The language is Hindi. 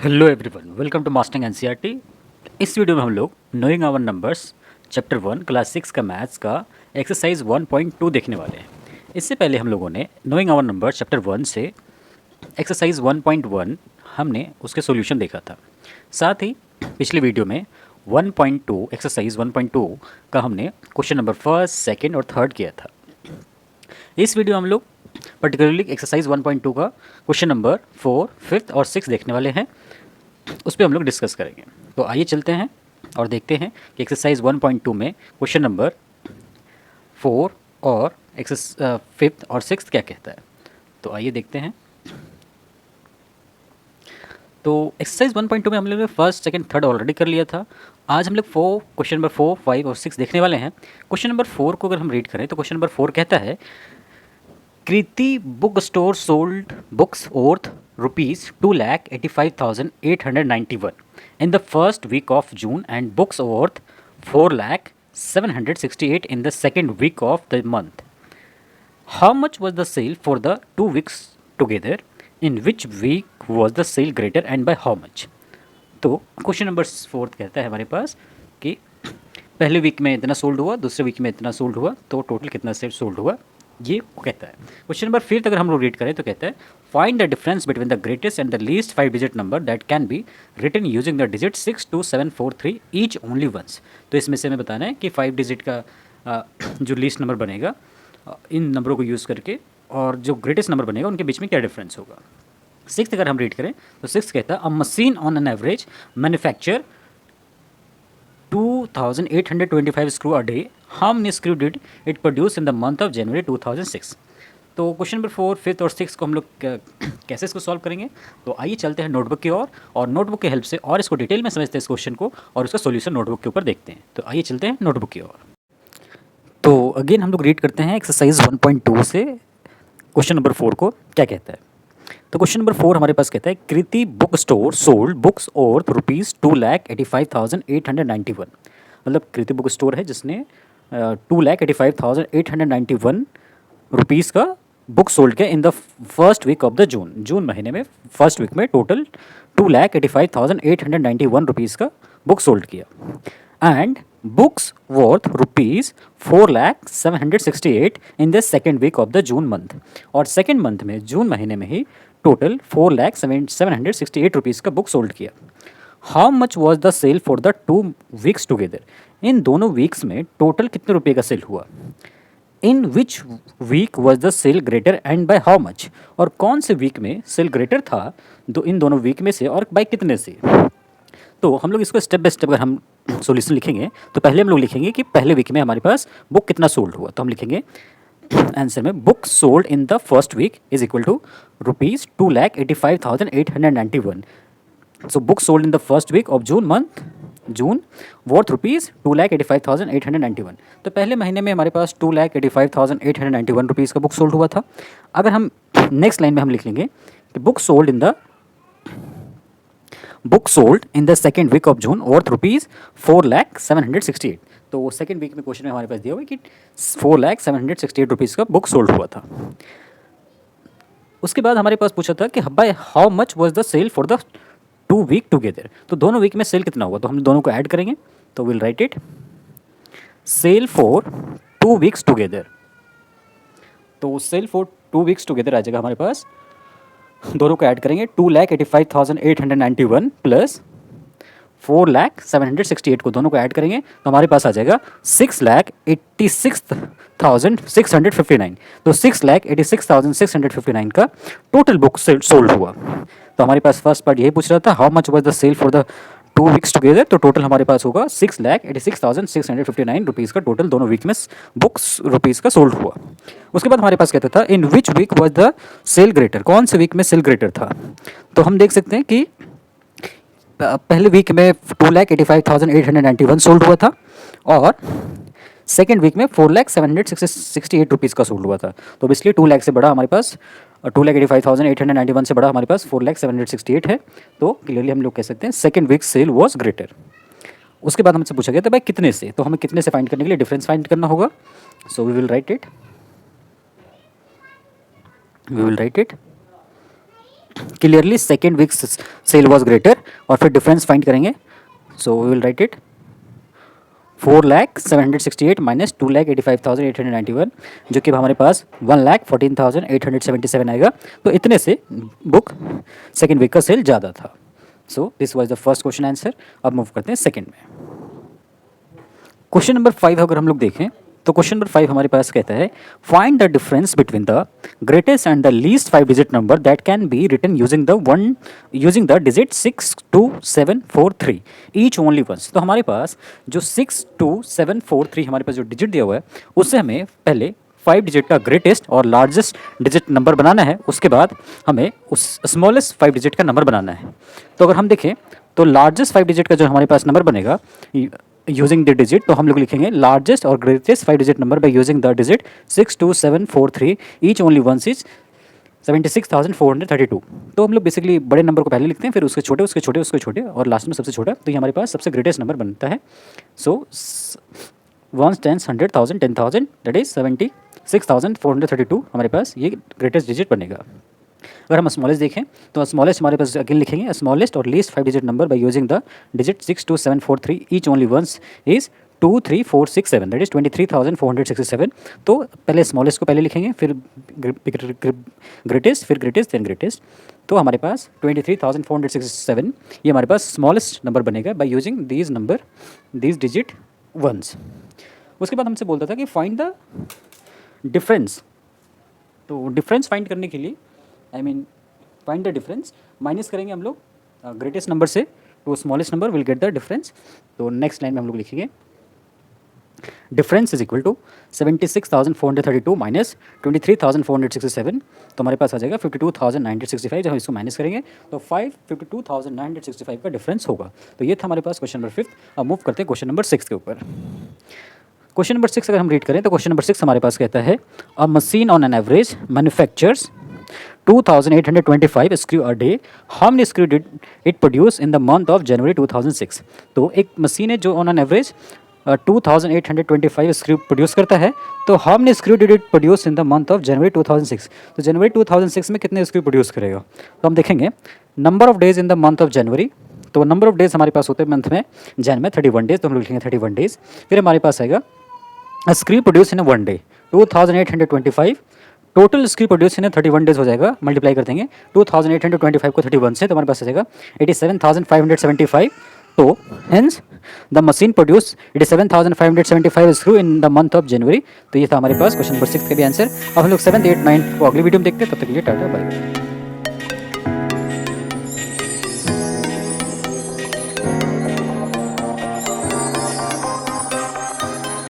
Hello everyone, welcome to mastering NCERT. इस वीडियो में हम लोग knowing our numbers chapter 1 class 6 का मैथ्स का एक्सरसाइज 1.2 देखने वाले हैं। इससे पहले हम लोगों ने नोइंग आवर नंबर्स चैप्टर 1 से एक्सरसाइज 1.1 हमने उसके सॉल्यूशन देखा था। साथ ही पिछले वीडियो में 1.2 एक्सरसाइज 1.2 का हमने क्वेश्चन नंबर फर्स्ट, सेकेंड और थर्ड किया था। इस वीडियो हम लोग पर्टिकुलरली एक्सरसाइज 1.2 का क्वेश्चन नंबर 4, 5th और 6th देखने वाले हैं। उस पर हम लोग डिस्कस करेंगे। तो आइए चलते हैं और देखते हैं कि एक्सरसाइज 1.2 में क्वेश्चन नंबर 4 और 5th और 6th क्या कहता है। तो आइए देखते हैं। तो एक्सरसाइज 1.2 में हम लोग ने फर्स्ट, सेकंड, थर्ड ऑलरेडी कर लिया था। आज हम लोग क्वेश्चन नंबर 4, 5 और 6 देखने वाले हैं। क्वेश्चन नंबर 4 को अगर हम रीड करें तो क्वेश्चन नंबर 4 कहता है, Kriti book store sold books worth ₹2,85,891 in the first week of June and books worth ₹4,768 in the second week of the month. How much was the sale for the 2 weeks together? In which week was the sale greater and by how much? तो क्वेश्चन नंबर 4 कहता है हमारे पास कि पहले वीक में इतना सोल्ड हुआ, दूसरे वीक में इतना सोल्ड हुआ, तो टोटल कितना सेल सोल्ड हुआ, ये कहता है। क्वेश्चन नंबर 5 अगर हम लोग रीड करें तो कहता है, find the difference between the greatest and the least 5 digit number that can be written using the digit 62743 each only once. तो इसमें से हमें बताना है कि 5 डिजिट का जो लीस्ट नंबर बनेगा इन नंबरों को यूज़ करके, और जो ग्रेटेस्ट नंबर बनेगा उनके बीच में क्या डिफरेंस होगा। 6th अगर हम रीड करें तो 6th कहता है, a machine on an average manufacture 2,825 screw a day. How many screw did it produce in the month of January 2006? तो क्वेश्चन नंबर 4, 5th और 6th को हम लोग कैसे इसको सॉल्व करेंगे। तो आइए चलते हैं नोटबुक की ओर और नोटबुक की हेल्प से और इसको डिटेल में समझते हैं इस क्वेश्चन को और उसका सॉल्यूशन नोटबुक के ऊपर देखते हैं। तो आइए चलते हैं नोटबुक की ओर। तो अगेन हम लोग रीड करते हैं एक्सरसाइज 1.2 से क्वेश्चन नंबर 4 को क्या कहता है। तो क्वेश्चन नंबर 4 हमारे पास कहता है, Kriti book store sold books और ₹2,85,891। मतलब कृति बुक स्टोर है जिसने 2,85,891 रुपीज़ का बुक सोल्ड किया in the first week of the June महीने में फर्स्ट वीक में टोटल 2,85,891 रुपीज़ का बुक सोल्ड किया। And books worth ₹4,768 in the second week of the June month. और सेकेंड मंथ में जून महीने में ही टोटल 4,768 रुपीज़ का बुक सोल्ड किया। How much was the sale for the 2 weeks together. इन दोनों वीक्स में टोटल कितने रुपये का सेल हुआ। इन which week was the sale greater and by how much. और कौन से वीक में सेल ग्रेटर था इन दोनों वीक में से और बाय कितने से। तो हम लोग इसको स्टेप बाय स्टेप अगर हम सॉल्यूशन लिखेंगे तो पहले हम लोग लिखेंगे कि पहले वीक में हमारे पास बुक कितना सोल्ड हुआ। तो हम लिखेंगे आंसर में, book sold in the first week is equal to ₹2,85,891। So book sold in the first week of June worth ₹2,85,891। तो पहले महीने में हमारे पास 2,85,891 रुपीज़ का बुक सोल्ड हुआ था। अगर हम नेक्स्ट लाइन में हम लिख लेंगे कि book sold in the second week of June worth ₹4,768। तो सेकेंड वीक में क्वेश्चन में हमारे पास दिया हुआ है कि 4,768 रुपीज़ का बुक सोल्ड हुआ था। उसके बाद हमारे पास पूछा था कि by how much was the sale for the 2 week together. तो दोनों वीक में सेल कितना हुआ, तो हम दोनों को ऐड करेंगे। तो will write it, sale for 2 weeks together. तो सेल फॉर 2 वीक्स टुगेदर आ जाएगा हमारे पास, दोनों को ऐड करेंगे। 2,85,891 प्लस 4,768 को दोनों को ऐड करेंगे तो हमारे पास आ जाएगा 6,86,659। तो 6,86,659 का टोटल बुक सोल्ड हुआ। तो हमारे पास फर्स्ट पार्ट यही पूछ रहा था, how much was the sale for the 2 weeks together. तो टोटल हमारे पास होगा 6,86,659 रुपीज़ का टोटल दोनों वीक में बुक्स रुपीज़ का सोल्ड हुआ। उसके बाद हमारे पास कहता था, in which week was the sale greater. कौन से वीक में सेल ग्रेटर था। तो हम देख सकते हैं कि पहले वीक में 2,85,891 सोल्ड हुआ था और सेकेंड वीक में 4,768 रुपीज़ का सोल्ड हुआ था। तो इसलिए 2 लाख से बड़ा हमारे पास 2,85,891 से बड़ा हमारे पास 4,768 है। तो क्लियरली हम लोग कह सकते हैं second week sale was greater. उसके बाद हमसे पूछा गया था भाई कितने से। तो हमें कितने से फाइंड करने के लिए डिफरेंस फाइंड करना होगा। So we will write it clearly second week sale was greater, और फिर डिफरेंस फाइंड करेंगे. So we will write it 4,768 minus 2,85,891, जो कि हमारे पास 1,14,877 आएगा. तो इतने से बुक सेकेंड वीक का सेल ज़्यादा था. So this was the first question answer. अब मूव करते हैं सेकेंड में. क्वेश्चन नंबर 5 अगर हम लोग देखें तो क्वेश्चन नंबर 5 हमारे पास कहता है find the difference between the greatest and the least 5 digit number that can be written using the digit 62743 each only once. तो हमारे पास जो 62743 हमारे पास जो डिजिट दिया हुआ है उससे हमें पहले 5 डिजिट का ग्रेटेस्ट और लार्जेस्ट डिजिट नंबर बनाना है. उसके बाद हमें उस स्मॉलेस्ट 5 डिजिट का नंबर बनाना है. तो अगर हम देखें तो लार्जेस्ट 5 डिजिट का जो हमारे पास नंबर बनेगा यूजिंग द डिजिट, तो हम लोग लिखेंगे लार्जेस्ट और greatest 5 digit number by using the digit 62743 each only once is 76,432. तो हम लोग बेसिकली बड़े नंबर को पहले लिखते हैं, फिर उसके छोटे उसके छोटे उसके छोटे और लास्ट में सबसे छोटा. तो ये हमारे पास सबसे ग्रेटेस्ट नंबर बनता है. सो 1, 10, 100, 1000, 10,000 दैट इज 76,432 हमारे पास ये ग्रेटेस्ट डिजिट बनेगा. अगर हम स्मॉलेस्ट देखें तो स्मॉलेस्ट हमारे पास अगेन लिखेंगे स्मॉलेस्ट और least 5 digit number by using the digit 62743 each only once is 23467 that is 23,467. तो पहले स्मॉलेस्ट को पहले लिखेंगे, फिर ग्रेटेस्ट, फिर ग्रेटेस्ट, देन ग्रेटेस्ट. तो हमारे पास 23,467 ये हमारे पास स्मॉलेस्ट नंबर बनेगा by using these number these digit once. उसके बाद हमसे बोलता था कि फाइंड द डिफरेंस. तो डिफरेंस फाइंड करने के लिए फाइंड द डिफरेंस माइनस करेंगे हम लोग ग्रेटेस्ट नंबर से to smallest number will get the difference. तो नेक्स्ट लाइन में हम लोग लिखेंगे difference is equal to 76,432 minus 23,467. तो हमारे पास आ जाएगा 52,965. जब हम इसको माइनस करेंगे तो 52,965 का डिफरेंस होगा. तो ये था हमारे पास क्वेश्चन नंबर 5. अब मूव करते हैं क्वेश्चन नंबर 6 के ऊपर. क्वेश्चन नंबर 6 अगर हम रीड करें तो क्वेश्चन नंबर 6 हमारे पास कहता है a machine on an average manufactures 2,825 screw a day. How many screw did it produce in the month of January 2006? तो एक मशीन है जो on an average 2,825 screw produce करता है. तो how many screw did it produce in the month of January 2006? तो जनवरी 2006 में कितने स्क्रू प्रोड्यूस करेगा? तो हम देखेंगे number of days in the month of January. तो नंबर ऑफ डेज हमारे पास होते हैं मंथ में जन में 31 डेज. तो हम लोग लिखेंगे 31 डेज. फिर हमारे पास आएगा screw produce in one day 2,825. Total screw produce in 31 days हो जाएगा. मल्टीप्लाई कर देंगे 2,825 को 31 से, तो हमारे पास आ जाएगा 87,575. तो hence the machine produce 87,575 screw in the month of January. तो ये था हमारे पास क्वेश्चन नंबर 6 का भी आंसर. अब हम लोग 7, 8, 9 को अगली वीडियो में देखते हैं. तब तक के लिए टाटा बाय.